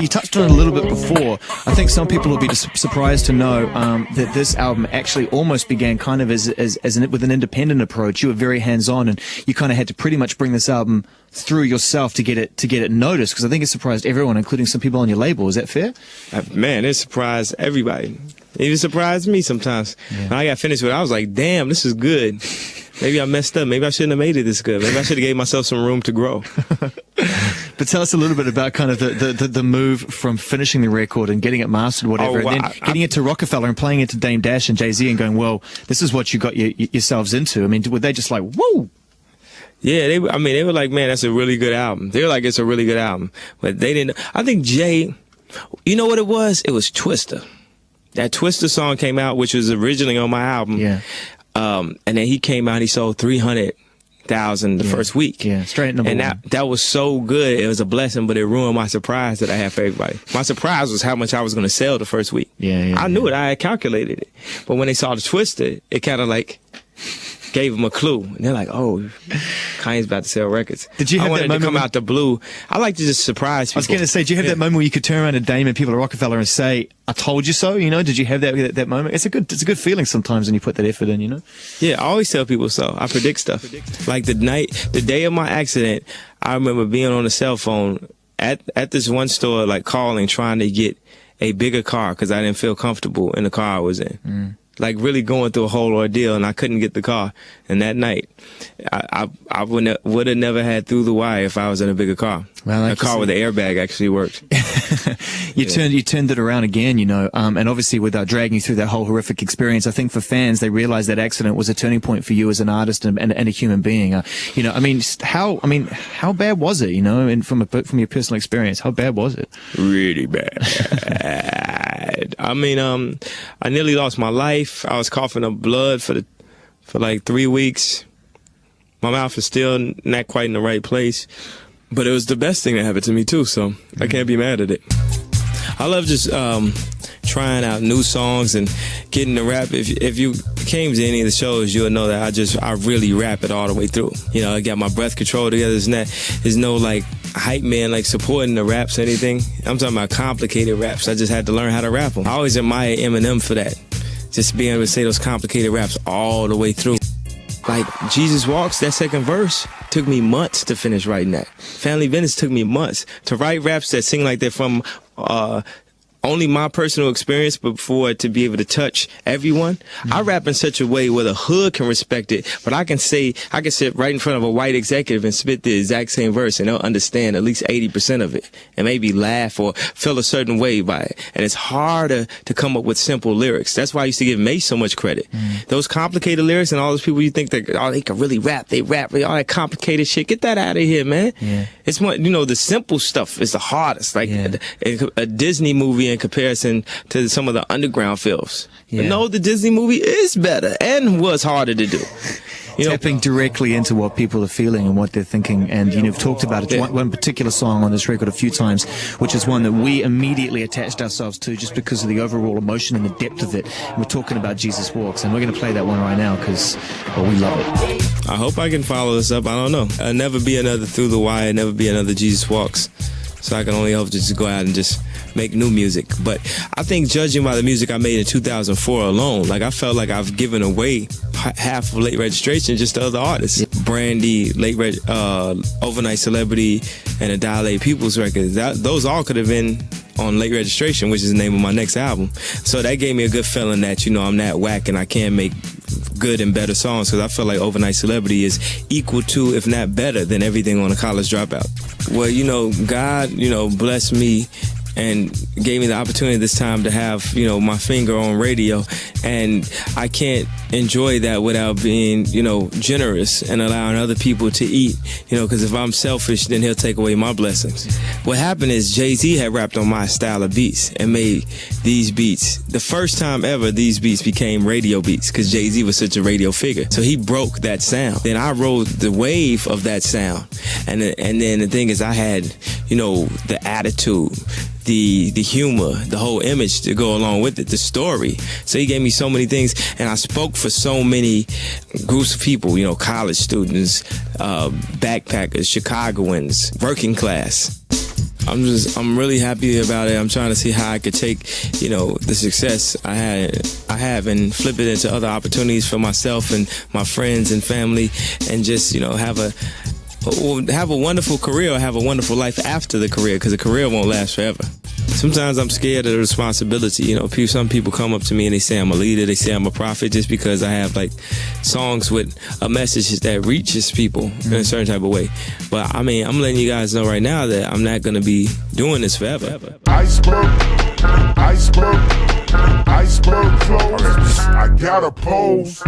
You touched on it a little bit before. I think some people will be surprised to know that this album actually almost began kind of with an independent approach. You were very hands-on, and you kind of had to pretty much bring this album through yourself to get it noticed. Because I think it surprised everyone, including some people on your label. Is that fair? Man, it surprised everybody. It even surprised me sometimes. Yeah. When I got finished with it, I was like, "Damn, this is good." Maybe I messed up. Maybe I shouldn't have made it this good. Maybe I should have gave myself some room to grow. But tell us a little bit about kind of the move from finishing the record and getting it mastered, whatever, and then getting it to Rockefeller and playing it to Dame Dash and Jay-Z and going, well, this is what you got yourselves into. I mean, were they just like, whoa? Yeah, they were like, man, that's a really good album. They were like, it's a really good album. But they didn't. I think Jay, you know what it was? It was Twister. That Twister song came out, which was originally on my album. Yeah. And then he came out, he sold 300,000 the first week. Yeah, straight number one. And that was so good. It was a blessing, but it ruined my surprise that I had for everybody. My surprise was how much I was going to sell the first week. I knew it. I had calculated it. But when they saw the Twister, it kind of like gave them a clue. And they're like, oh, Kanye's about to sell records. Did you have that moment to come out the blue? I like to just surprise people. I was going to say, did you have that moment where you could turn around to Dame and people at Rockefeller and say, I told you so? You know, did you have that moment? It's a good feeling sometimes when you put that effort in, you know? Yeah, I always tell people so. I predict stuff. Like the day of my accident, I remember being on the cell phone at this one store, like calling, trying to get a bigger car because I didn't feel comfortable in the car I was in. Like really going through a whole ordeal, and I couldn't get the car. And that night, I would have never had Through the Wire if I was in a bigger car. Well, like a car with the airbag actually worked. You turned it around again, you know, and obviously without dragging you through that whole horrific experience, I think for fans, they realized that accident was a turning point for you as an artist and a human being. You know, how bad was it, you know, and from your personal experience, how bad was it? Really bad. I mean, I nearly lost my life. I was coughing up blood for like 3 weeks. My mouth is still not quite in the right place, but it was the best thing that happened to me too, so I can't be mad at it. I love just trying out new songs and getting to rap. If you came to any of the shows, you'll know that I really rap it all the way through. You know, I got my breath control together. There's no like hype man like supporting the raps or anything. I'm talking about complicated raps. I just had to learn how to rap them. I always admire Eminem for that. Just being able to say those complicated raps all the way through. Like Jesus Walks, that second verse took me months to finish writing that. Family Business took me months to write raps that sing like they're from only my personal experience, but for it to be able to touch everyone. I rap in such a way where the hood can respect it, but I can sit right in front of a white executive and spit the exact same verse and they'll understand at least 80% of it and maybe laugh or feel a certain way by it. And it's harder to come up with simple lyrics. That's why I used to give Mace so much credit. Those complicated lyrics and all those people you think that, oh, they can really rap, all that complicated shit. Get that out of here, man. Yeah. It's more, you know, the simple stuff is the hardest. Like a Disney movie in comparison to some of the underground films. Yeah. But no, the Disney movie is better and was harder to do. Tapping directly into what people are feeling and what they're thinking. And, you know, you've talked about it, one particular song on this record a few times, which is one that we immediately attached ourselves to just because of the overall emotion and the depth of it. And we're talking about Jesus Walks, and we're going to play that one right now because, well, we love it. I hope I can follow this up. I don't know. I'll never be another Through the Wire, never be another Jesus Walks. So I can only hope to just go out and just make new music. But I think judging by the music I made in 2004 alone, like I felt like I've given away half of Late Registration just to other artists. Brandy, Overnight Celebrity, and a Dilated People's record. Those all could have been on Late Registration, which is the name of my next album. So that gave me a good feeling that, you know, I'm that whack and I can make good and better songs, because I feel like Overnight Celebrity is equal to, if not better than, everything on a College Dropout. Well, you know, God, you know, blessed me and gave me the opportunity this time to have, you know, my finger on radio. And I can't enjoy that without being, you know, generous and allowing other people to eat, you know, because if I'm selfish, then he'll take away my blessings. What happened is Jay-Z had rapped on my style of beats and made these beats. The first time ever these beats became radio beats, because Jay-Z was such a radio figure. So he broke that sound. Then I rode the wave of that sound. And then the thing is, I had, you know, the attitude, the humor, the whole image to go along with it, the story. So he gave me so many things, and I spoke for so many groups of people, you know, college students, backpackers, Chicagoans, working class. I'm really happy about it. I'm trying to see how I could take, the success I have and flip it into other opportunities for myself and my friends and family, and just, have a wonderful career, or have a wonderful life after the career, because the career won't last forever. Sometimes I'm scared of the responsibility. Some people come up to me and they say I'm a leader, they say I'm a prophet, just because I have like songs with a message that reaches people in a certain type of way. But I mean, I'm letting you guys know right now that I'm not gonna be doing this forever. Iceberg clothes. I gotta pose.